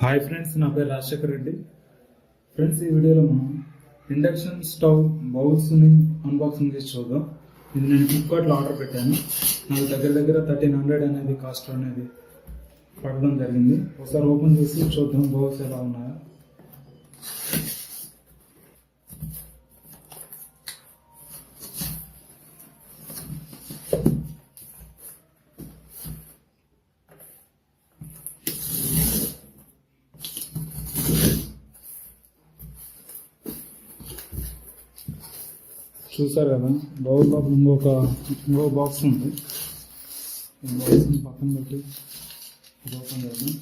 Hi friends, నా పేరు Rajasekhar Reddy. Friends, ఈ వీడియోలో మనం ఇండక్షన్ స్టవ్ బౌల్స్ని అన్బాక్సింగ్ చేసి చూద్దాం. ఇది నేను ఫ్లిప్కార్ట్లో ఆర్డర్ పెట్టాను. నాకు దగ్గర 1300 అనేది కాస్ట్ అనేది పడడం జరిగింది. ఒకసారి ఓపెన్ చేసి చూద్దాం బౌల్స్ ఎలా ఉన్నాయో. చూసారు కదా, బౌల్ లోపల ఇంకో బాక్స్ ఉంది. ఈ బాక్స్ని పక్కన పెట్టి ఓపెన్ చేద్దాం.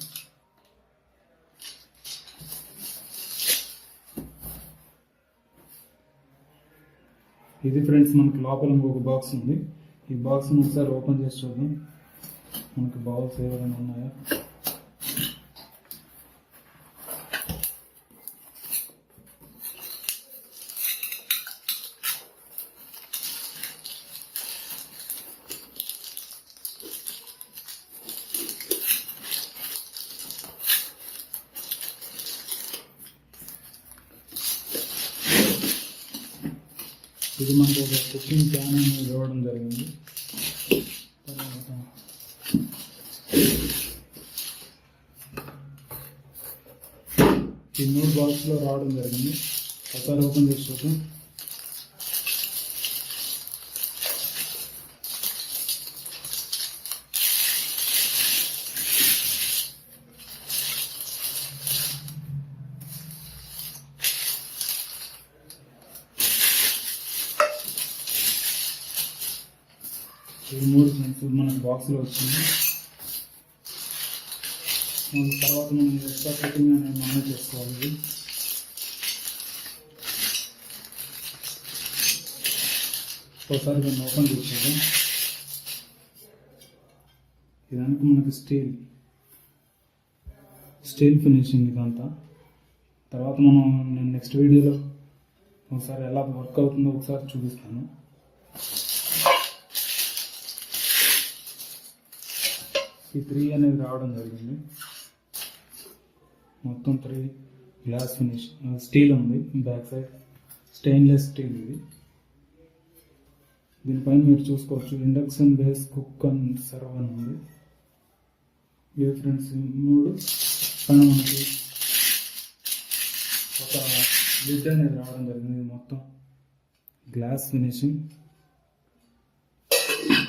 ఇది ఫ్రెండ్స్, మనకి లోపల ఇంకొక బాక్స్ ఉంది. ఈ బాక్స్ని ఒకసారి ఓపెన్ చేసి చూద్దాం మనకి బౌల్స్ ఏమైనా ఉన్నాయా. ఇది మనకు ఒక కుకింగ్ ప్యాన్ అనేది ఇవ్వడం జరిగింది. తర్వాత ఈ 3 బాక్స్లో రావడం జరిగింది. ఒకసారి ఓపెన్ చేసి చూద్దాం. ఈ 3 ఫ్రెండ్స్ మనకు బాక్స్లో వచ్చింది. తర్వాత మనం ఎక్స్ట్రా కటింగ్ అనేది మనం చేసుకోవాలి. ఒకసారి దాన్ని ఓపెన్ చేసేద్దాం. ఇదానికి మనకి స్టీల్ ఫినిషింగ్ ఇదంతా. తర్వాత నేను నెక్స్ట్ వీడియోలో ఒకసారి ఎలా వర్క్ అవుతుందో ఒకసారి చూపిస్తాను. ఈ 3 అనేది రావడం జరిగింది. మొత్తం 3 గ్లాస్ ఫినిష్ స్టీల్ ఉంది. Back side stainless steel. దీనిపైన మీరు చూసుకోవచ్చు induction base cook and serve అని ఉంది. ఇవి ఫ్రెండ్స్ 3 పైన మనకి ఒక లిడ్ అనేది రావడం జరిగింది. మొత్తం గ్లాస్ ఫినిషింగ్.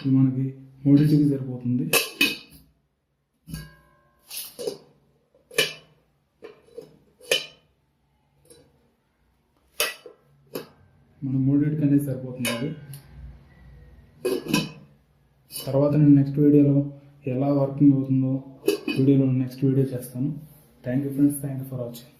ఇది మనకి 3కి సరిపోతుంది. మనం 3కి అనేది సరిపోతుంది. అది తర్వాత నేను నెక్స్ట్ వీడియోలో ఎలా వర్కింగ్ అవుతుందో నెక్స్ట్ వీడియో చేస్తాను. Thank you friends, thank you for watching.